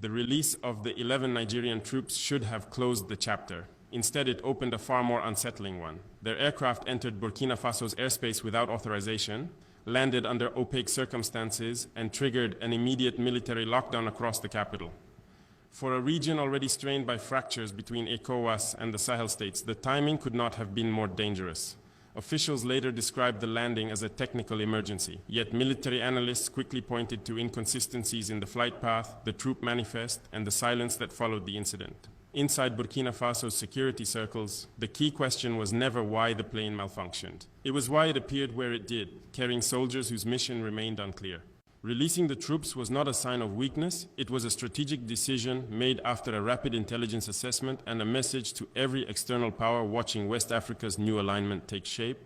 The release of the 11 Nigerian troops should have closed the chapter. Instead, it opened a far more unsettling one. Their aircraft entered Burkina Faso's airspace without authorization, landed under opaque circumstances, and triggered an immediate military lockdown across the capital. For a region already strained by fractures between ECOWAS and the Sahel states, the timing could not have been more dangerous. Officials later described the landing as a technical emergency, yet military analysts quickly pointed to inconsistencies in the flight path, the troop manifest, and the silence that followed the incident. Inside Burkina Faso's security circles, the key question was never why the plane malfunctioned. It was why it appeared where it did, carrying soldiers whose mission remained unclear. Releasing the troops was not a sign of weakness, it was a strategic decision made after a rapid intelligence assessment and a message to every external power watching West Africa's new alignment take shape.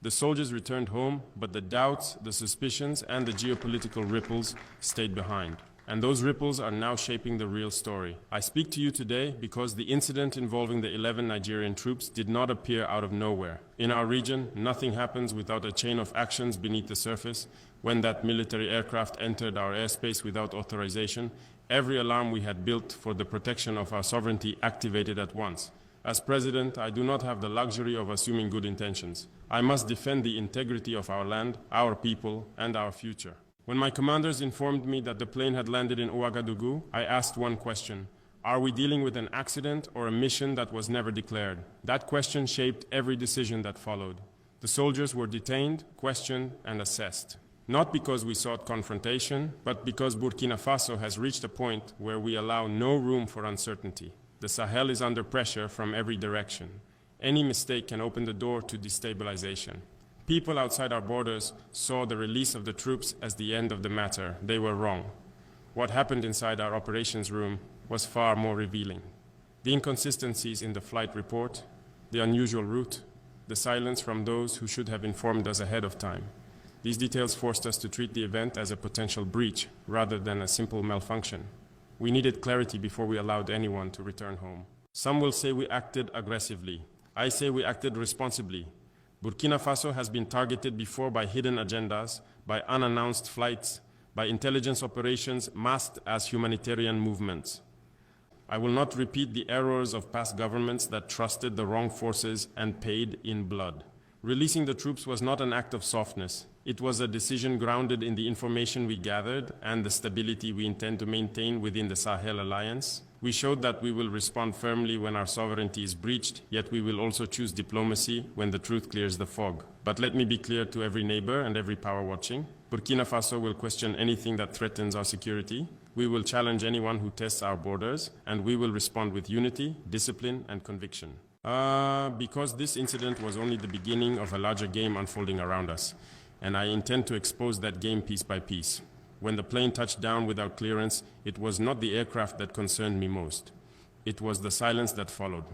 The soldiers returned home, but the doubts, the suspicions, and the geopolitical ripples stayed behind. And those ripples are now shaping the real story. I speak to you today because the incident involving the 11 Nigerian troops did not appear out of nowhere. In our region, nothing happens without a chain of actions beneath the surface. When that military aircraft entered our airspace without authorization, every alarm we had built for the protection of our sovereignty activated at once. As president, I do not have the luxury of assuming good intentions. I must defend the integrity of our land, our people, and our future. When my commanders informed me that the plane had landed in Ouagadougou, I asked one question. Are we dealing with an accident or a mission that was never declared? That question shaped every decision that followed. The soldiers were detained, questioned, and assessed. Not because we sought confrontation, but because Burkina Faso has reached a point where we allow no room for uncertainty. The Sahel is under pressure from every direction. Any mistake can open the door to destabilization. People outside our borders saw the release of the troops as the end of the matter. They were wrong. What happened inside our operations room was far more revealing. The inconsistencies in the flight report, the unusual route, the silence from those who should have informed us ahead of time. These details forced us to treat the event as a potential breach rather than a simple malfunction. We needed clarity before we allowed anyone to return home. Some will say we acted aggressively. I say we acted responsibly. Burkina Faso has been targeted before by hidden agendas, by unannounced flights, by intelligence operations masked as humanitarian movements. I will not repeat the errors of past governments that trusted the wrong forces and paid in blood. Releasing the troops was not an act of softness. It was a decision grounded in the information we gathered and the stability we intend to maintain within the Sahel Alliance. We showed that we will respond firmly when our sovereignty is breached, yet we will also choose diplomacy when the truth clears the fog. But let me be clear to every neighbor and every power watching. Burkina Faso will question anything that threatens our security. We will challenge anyone who tests our borders, and we will respond with unity, discipline, and conviction. Because this incident was only the beginning of a larger game unfolding around us, and I intend to expose that game piece by piece. When the plane touched down without clearance, it was not the aircraft that concerned me most. It was the silence that followed.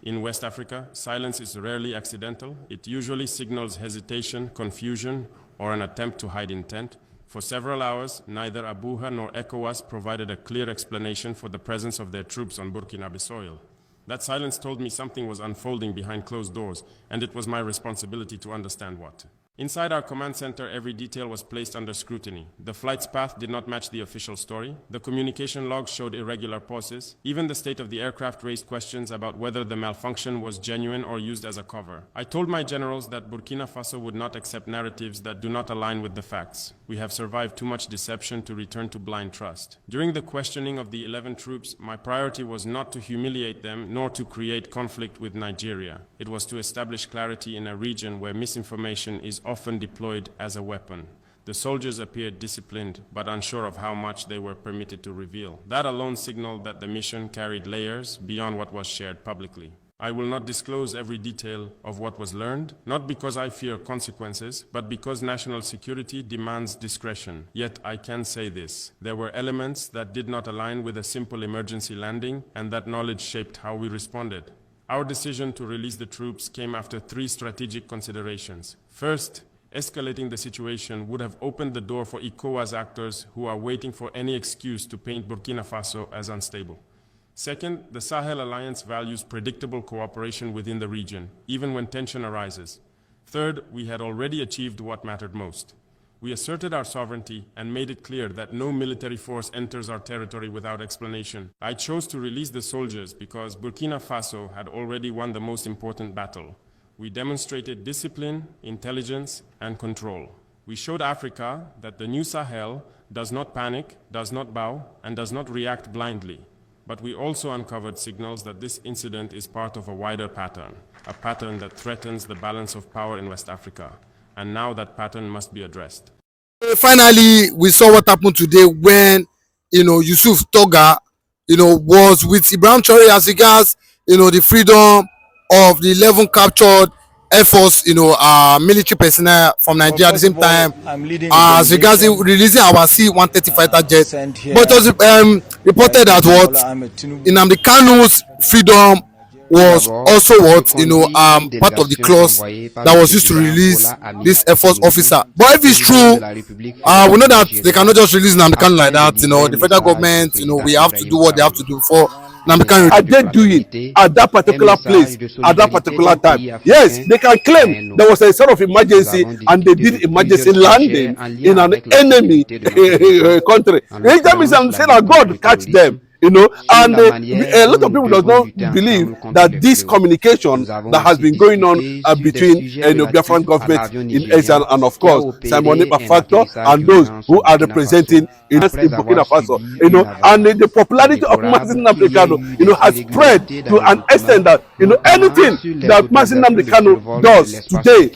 In West Africa, silence is rarely accidental. It usually signals hesitation, confusion, or an attempt to hide intent. For several hours, neither Abuja nor ECOWAS provided a clear explanation for the presence of their troops on Burkinabe soil. That silence told me something was unfolding behind closed doors, and it was my responsibility to understand what. Inside our command center, every detail was placed under scrutiny. The flight's path did not match the official story. The communication logs showed irregular pauses. Even the state of the aircraft raised questions about whether the malfunction was genuine or used as a cover. I told my generals that Burkina Faso would not accept narratives that do not align with the facts. We have survived too much deception to return to blind trust. During the questioning of the 11 troops, my priority was not to humiliate them nor to create conflict with Nigeria. It was to establish clarity in a region where misinformation is often deployed as a weapon. The soldiers appeared disciplined, but unsure of how much they were permitted to reveal. That alone signaled that the mission carried layers beyond what was shared publicly. I will not disclose every detail of what was learned, not because I fear consequences, but because national security demands discretion. Yet I can say this. There were elements that did not align with a simple emergency landing, and that knowledge shaped how we responded. Our decision to release the troops came after 3 strategic considerations. First, escalating the situation would have opened the door for ECOWAS actors who are waiting for any excuse to paint Burkina Faso as unstable. Second, the Sahel Alliance values predictable cooperation within the region, even when tension arises. Third, we had already achieved what mattered most. We asserted our sovereignty and made it clear that no military force enters our territory without explanation. I chose to release the soldiers because Burkina Faso had already won the most important battle. We demonstrated discipline, intelligence, and control. We showed Africa that the new Sahel does not panic, does not bow, and does not react blindly. But we also uncovered signals that this incident is part of a wider pattern, a pattern that threatens the balance of power in West Africa. And now that pattern must be addressed. Finally, we saw what happened today when, Yusuf Toga, was with Ibrahim Traore as regards, the freedom of the 11 captured Air Force, military personnel from Nigeria at the same time, as regards releasing our C-130 fighter jet. But it was reported that Nnamdi Kanu's freedom was also part of the clause that was used to release this Air Force officer. But if it's true, we know that they cannot just release Nnamdi Kanu like that. The federal government, we have to do what they have to do before Nnamdi Kanu. Are they doing at that particular place at that particular time? Yes, they can claim there was a sort of emergency and they did emergency landing in an enemy country. That means I'm saying that God catch them. And a lot of people does not believe that this communication that has been going on between the Biafran government in Asia and of course Simon Ekpa factor and those who are representing in Burkina Faso, and the popularity of Mazin Nnamdi Kanu, has spread to an extent that anything that Mazin Nnamdi Kanu does today,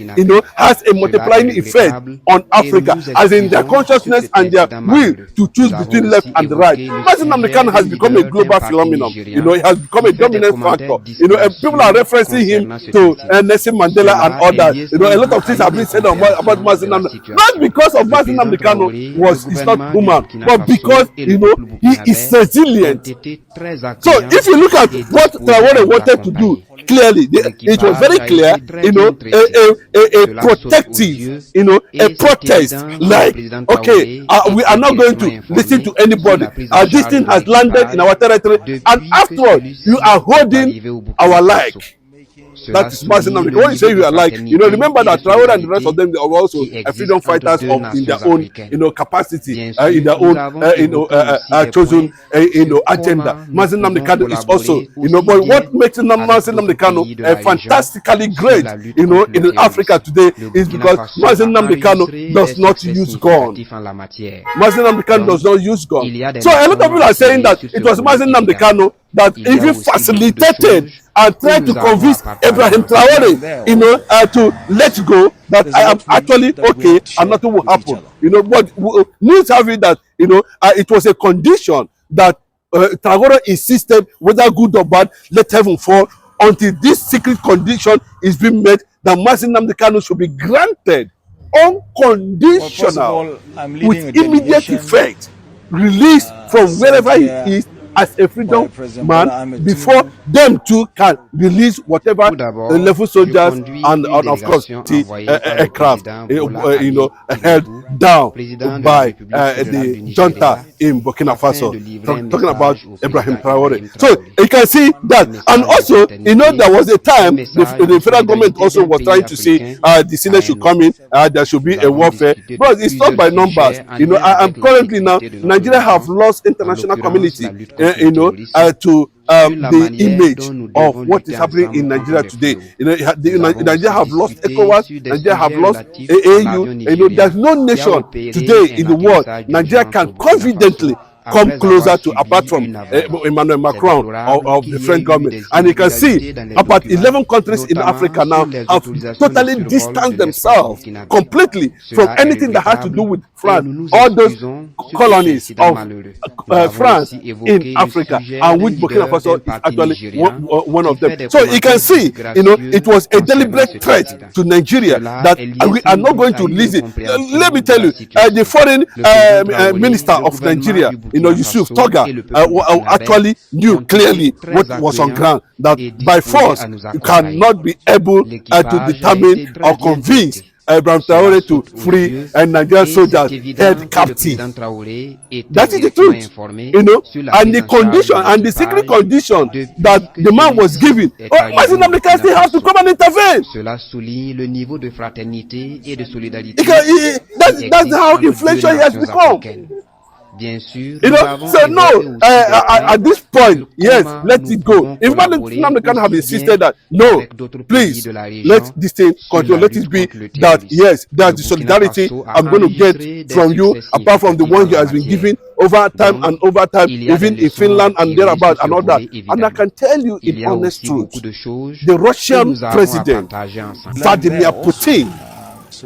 has a multiplying effect on Africa, as in their consciousness and their will to choose between left and the right. Mazin Nnamdi Kanu has become a global phenomenon. It has become a dominant factor. And people are referencing him to Nelson Mandela and others. A lot of things have been said about Mazin Nnamdi, not because of Mazin Nnamdi Kanu is not human, but because he is resilient. So if you look at what Traore wanted to do, clearly it was very clear, a protective, a protest, like, okay, we are not going to listen to anybody. This thing has landed in our territory, and afterwards you are holding our like. That is Mazin Nnamdi. When you say you are like, remember that Traore and the rest of them, they are also freedom fighters in their own capacity, in their own chosen agenda. Mazin Nnamdi Kanu is also, but what makes Mazin Nnamdi Kanu fantastically great, in Africa today is because Mazin Nnamdi Kanu does not use gun. Mazin Nnamdi Kanu does not use gun. So a lot of people are saying that it was Mazin Nnamdi Kanu that even facilitated and tried to convince Ibrahim Traore, to let go, that I am actually okay and nothing will happen. But news have it that, it was a condition that Traore insisted, whether good or bad, let heaven fall, until this secret condition is being met, that Mazin Nnamdi Kanu should be granted unconditional, with immediate effect, released from wherever he is, as a freedom man, before them too can release whatever the level soldiers and of course the aircraft held down by the junta in Burkina Faso. Talking about Ibrahim Traore. So you can see that, and also there was a time the federal government also was trying to say the Senate should come in, there should be a warfare, but it's not by numbers. I am currently now, Nigeria have lost international community to the image of what is happening in Nigeria today. Nigeria have lost ECOWAS, Nigeria have lost AU. There's no nation today in the world Nigeria can confidently come closer to, apart from Emmanuel Macron of the French government. And you can see about 11 countries in Africa now have totally distanced themselves completely from anything that has to do with France. All those colonies of France in Africa, and which Burkina Faso is actually one of them. So you can see, it was a deliberate threat to Nigeria that we are not going to release it. Let me tell you, the foreign minister of Nigeria, Yusuf Toga, actually knew clearly what was on ground, that by force you cannot be able to determine or convince Ibrahim Traore to free and Nigerian soldiers held captive. That is the truth, you know. And the condition and the secret condition that the man was given, Mazi Nnamdi Kanu still has to come and intervene. Cela souligne le niveau de fraternité et de solidarité. That's how inflation has become. Bien sûr, you know, so no, at this point, yes, let it go. If Nnamdi Kanu have insisted that, no, please, let this thing continue. Let it be that, yes, there's the solidarity I'm going to get from you, apart from the one you has been given over time and over time, even in Finland and thereabout and all that. And I can tell you in honest truth, the Russian president, Vladimir Putin,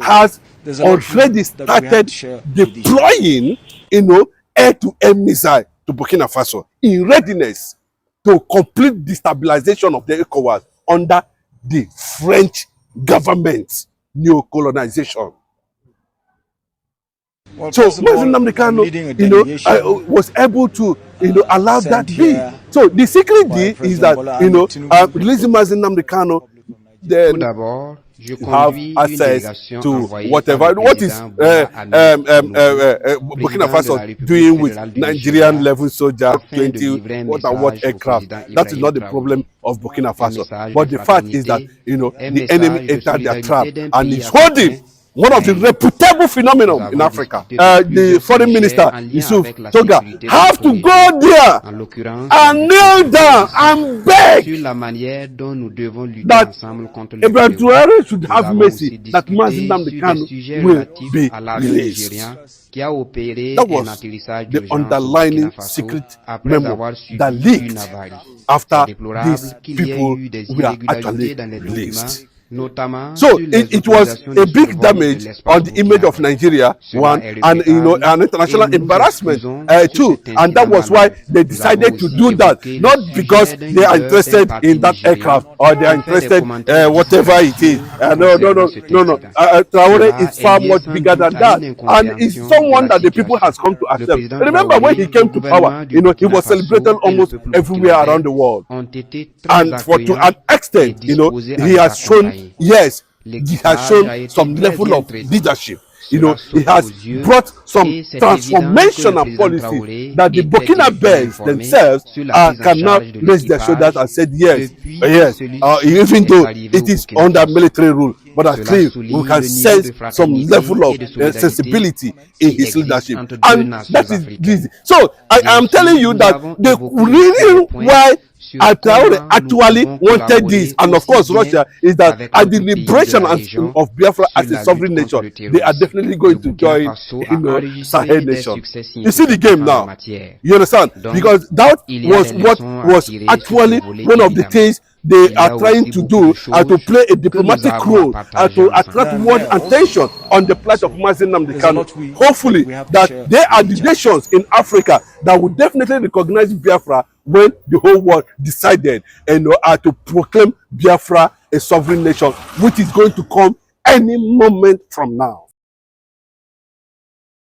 has already started deploying, you know, air-to-air missile to Burkina Faso in readiness to complete destabilization of the ECOWAS under the French government's neo-colonization. Well, so Mazi Nnamdi Kanu, you know, was able to, you know, allow that be. So the secret deal is that, you know, releasing Mazi Nnamdi Kanu, then have access to whatever. What is Burkina Faso doing with Nigerian level soldier 20 what aircraft? That is not the problem of Burkina Faso. But the fact is that, you know, the enemy entered their trap and is holding one of the reputable phenomenon in Africa. The foreign minister, Yusuf Toga, have to go there and kneel down and beg that Ibrahim Traore should have mercy, that Mazi Nnamdi Kanu will be released. That was the underlying secret memo that leaked after these people were actually released. So it was a big damage on the image of Nigeria, one, and, you know, an international embarrassment, two, and that was why they decided to do that, not because they are interested in that aircraft or they are interested whatever it is. No. Traore is far much bigger than that, and is someone that the people has come to accept. Remember when he came to power, you know, he was celebrated almost everywhere around the world, and to an extent, you know, he has shown. Yes, he has shown some level of leadership. You know, he has brought some transformational policies that the Burkinabés themselves can now raise their shoulders and said, yes, even though it is under military rule, but at least we can sense some level of sensibility in his leadership. And that is this. So I am telling you that the reason why Traore actually wanted this, and of course Russia, is that at the liberation of Biafra as a sovereign nation, they are definitely going to join, you know, Sahel nation. You see the game now. You understand? Because that was what was actually one of the things they are trying to do, to play a diplomatic role, to attract world attention on the plight of Mazi Nnamdi Kanu. Hopefully that there are the nations in Africa that will definitely recognize Biafra when the whole world decided, and to proclaim Biafra a sovereign nation, which is going to come any moment from now.